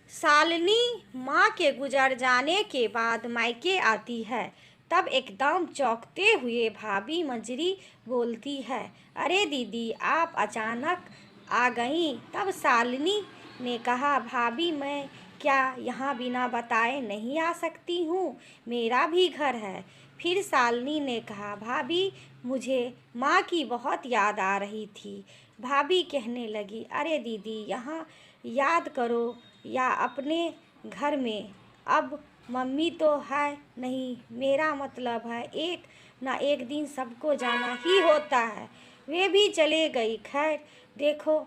शालिनी माँ के गुजर जाने के बाद मायके आती है। तब एकदम चौंकते हुए भाभी मंजरी बोलती है, अरे दीदी आप अचानक आ गईं। तब शालिनी ने कहा, भाभी मैं क्या यहाँ बिना बताए नहीं आ सकती हूँ, मेरा भी घर है। फिर शालिनी ने कहा, भाभी मुझे माँ की बहुत याद आ रही थी। भाभी कहने लगी, अरे दीदी यहाँ याद करो या अपने घर में, अब मम्मी तो है नहीं, मेरा मतलब है एक ना एक दिन सबको जाना ही होता है। वे भी चले गई। खैर देखो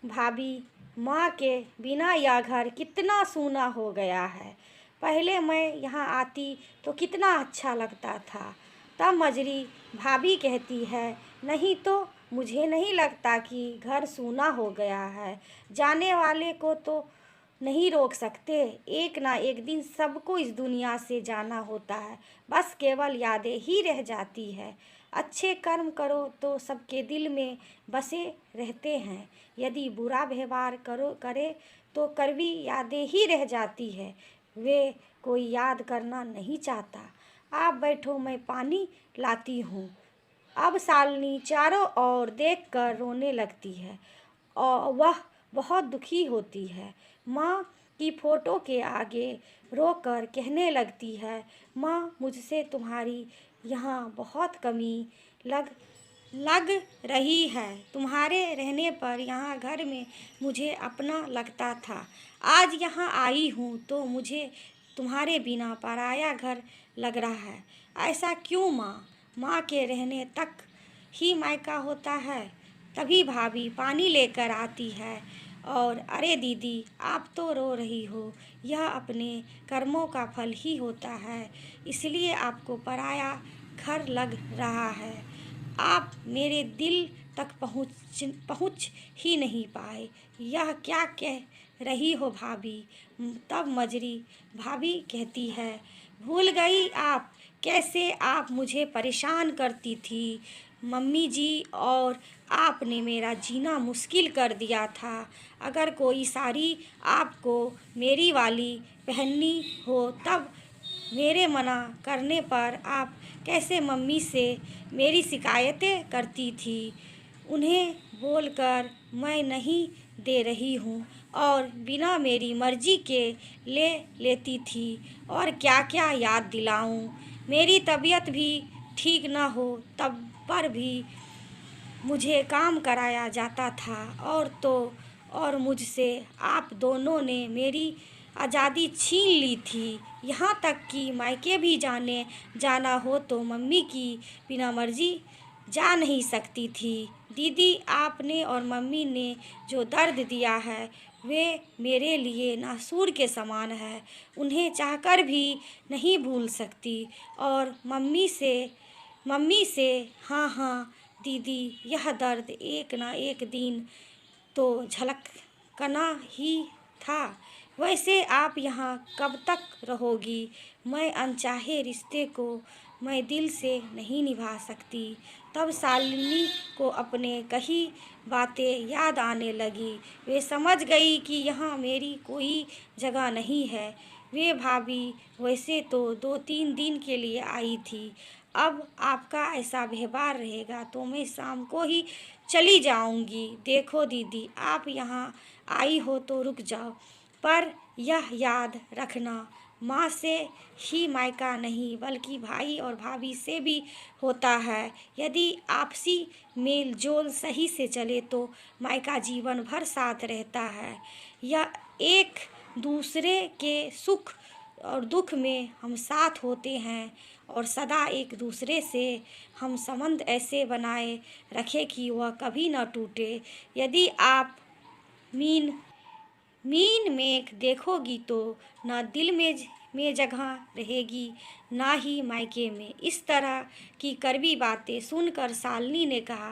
भाभी, माँ के बिना यह घर कितना सूना हो गया है। पहले मैं यहाँ आती तो कितना अच्छा लगता था। तब मजरी भाभी कहती है, नहीं तो मुझे नहीं लगता कि घर सूना हो गया है। जाने वाले को तो नहीं रोक सकते, एक ना एक दिन सबको इस दुनिया से जाना होता है, बस केवल यादें ही रह जाती है। अच्छे कर्म करो तो सबके दिल में बसे रहते हैं, यदि बुरा व्यवहार करे तो कड़वी यादें ही रह जाती है, वे कोई याद करना नहीं चाहता। आप बैठो, मैं पानी लाती हूँ। अब शालिनी चारों ओर देखकर रोने लगती है और वह बहुत दुखी होती है। माँ की फोटो के आगे रोकर कहने लगती है, माँ मुझसे तुम्हारी यहाँ बहुत कमी लग लग रही है। तुम्हारे रहने पर यहाँ घर में मुझे अपना लगता था। आज यहाँ आई हूँ तो मुझे तुम्हारे बिना पराया घर लग रहा है। ऐसा क्यों माँ? माँ के रहने तक ही मायका होता है। तभी भाभी पानी लेकर आती है और अरे दीदी आप तो रो रही हो, यह अपने कर्मों का फल ही होता है, इसलिए आपको पराया घर लग रहा है। आप मेरे दिल तक पहुँच ही नहीं पाए। यह क्या कह रही हो भाभी? तब मजरी भाभी कहती है, भूल गई आप कैसे आप मुझे परेशान करती थी मम्मी जी, और आपने मेरा जीना मुश्किल कर दिया था। अगर कोई साड़ी आपको मेरी वाली पहननी हो तब मेरे मना करने पर आप कैसे मम्मी से मेरी शिकायतें करती थी। उन्हें बोलकर मैं नहीं दे रही हूँ और बिना मेरी मर्जी के ले लेती थी, और क्या क्या याद दिलाऊं। मेरी तबीयत भी ठीक ना हो तब पर भी मुझे काम कराया जाता था, और तो और मुझसे आप दोनों ने मेरी आज़ादी छीन ली थी। यहाँ तक कि मायके भी जाना हो तो मम्मी की बिना मर्जी जा नहीं सकती थी। दीदी आपने और मम्मी ने जो दर्द दिया है वे मेरे लिए नासूर के समान है, उन्हें चाहकर भी नहीं भूल सकती। और मम्मी से हाँ हाँ दीदी, यह दर्द एक ना एक दिन तो झलकना ही था। वैसे आप यहाँ कब तक रहोगी? मैं अनचाहे रिश्ते को मैं दिल से नहीं निभा सकती। तब शालिनी को अपने कही बातें याद आने लगी। वे समझ गई कि यहाँ मेरी कोई जगह नहीं है। वे भाभी वैसे तो 2-3 दिन के लिए आई थी, अब आपका ऐसा व्यवहार रहेगा तो मैं शाम को ही चली जाऊंगी। देखो दीदी आप यहाँ आई हो तो रुक जाओ, पर यह याद रखना, माँ से ही मायका नहीं बल्कि भाई और भाभी से भी होता है। यदि आपसी मेल जोल सही से चले तो मायका जीवन भर साथ रहता है। यह एक दूसरे के सुख और दुख में हम साथ होते हैं, और सदा एक दूसरे से हम संबंध ऐसे बनाए रखें कि वह कभी न टूटे। यदि आप मीन मीन मेघ देखोगी तो ना दिल में जगह रहेगी ना ही मायके में। इस तरह की कड़वी बातें सुनकर शालिनी ने कहा,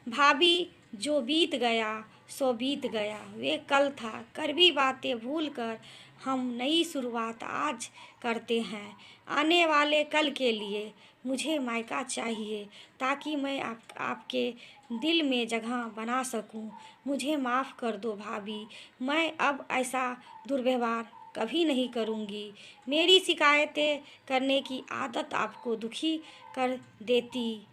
भाभी जो बीत गया सो बीत गया, वे कल था। कड़वी बातें भूलकर हम नई शुरुआत आज करते हैं, आने वाले कल के लिए। मुझे मायका चाहिए ताकि मैं आपके दिल में जगह बना सकूं। मुझे माफ़ कर दो भाभी, मैं अब ऐसा दुर्व्यवहार कभी नहीं करूंगी। मेरी शिकायतें करने की आदत आपको दुखी कर देती।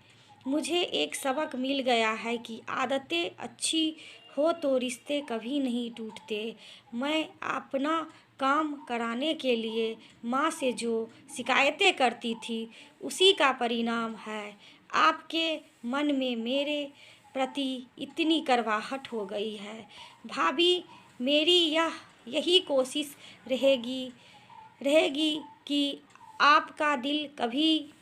मुझे एक सबक मिल गया है कि आदतें अच्छी हो तो रिश्ते कभी नहीं टूटते। मैं अपना काम कराने के लिए माँ से जो शिकायतें करती थी उसी का परिणाम है। आपके मन में मेरे प्रति इतनी करवाहट हो गई है। भाभी, मेरी यही कोशिश रहेगी रहेगी कि आपका दिल कभी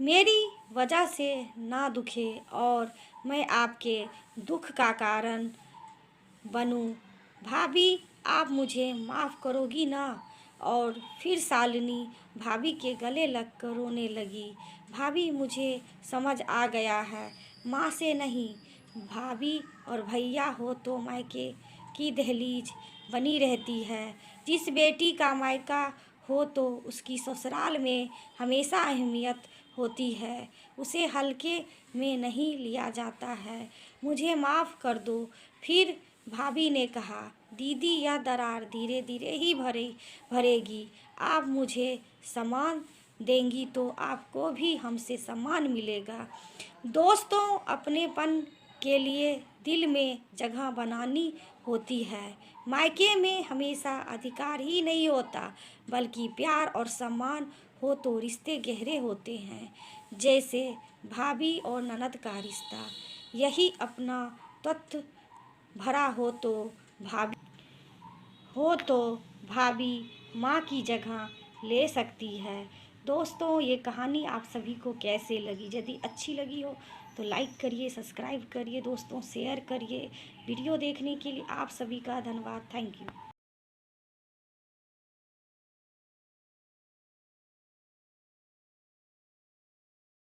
मेरी वजह से ना दुखे और मैं आपके दुख का कारण बनूं। भाभी, आप मुझे माफ़ करोगी ना? और फिर शालिनी भाभी के गले लग कर रोने लगी। भाभी, मुझे समझ आ गया है, माँ से नहीं, भाभी और भैया हो तो मायके की दहलीज बनी रहती है। जिस बेटी का मायका हो तो उसकी ससुराल में हमेशा अहमियत होती है, उसे हल्के में नहीं लिया जाता है। मुझे माफ़ कर दो। फिर भाभी ने कहा, दीदी, यह दरार धीरे धीरे ही भरेगी। आप मुझे सम्मान देंगी तो आपको भी हमसे सम्मान मिलेगा। दोस्तों, अपनेपन के लिए दिल में जगह बनानी होती है। मायके में हमेशा अधिकार ही नहीं होता, बल्कि प्यार और सम्मान हो तो रिश्ते गहरे होते हैं। जैसे भाभी और ननद का रिश्ता। यही अपना तत्व भरा भाभी हो तो भाभी माँ की जगह ले सकती है। दोस्तों, ये कहानी आप सभी को कैसे लगी? यदि अच्छी लगी हो तो लाइक करिए, सब्सक्राइब करिए, दोस्तों शेयर करिए। वीडियो देखने के लिए आप सभी का धन्यवाद। Thank you.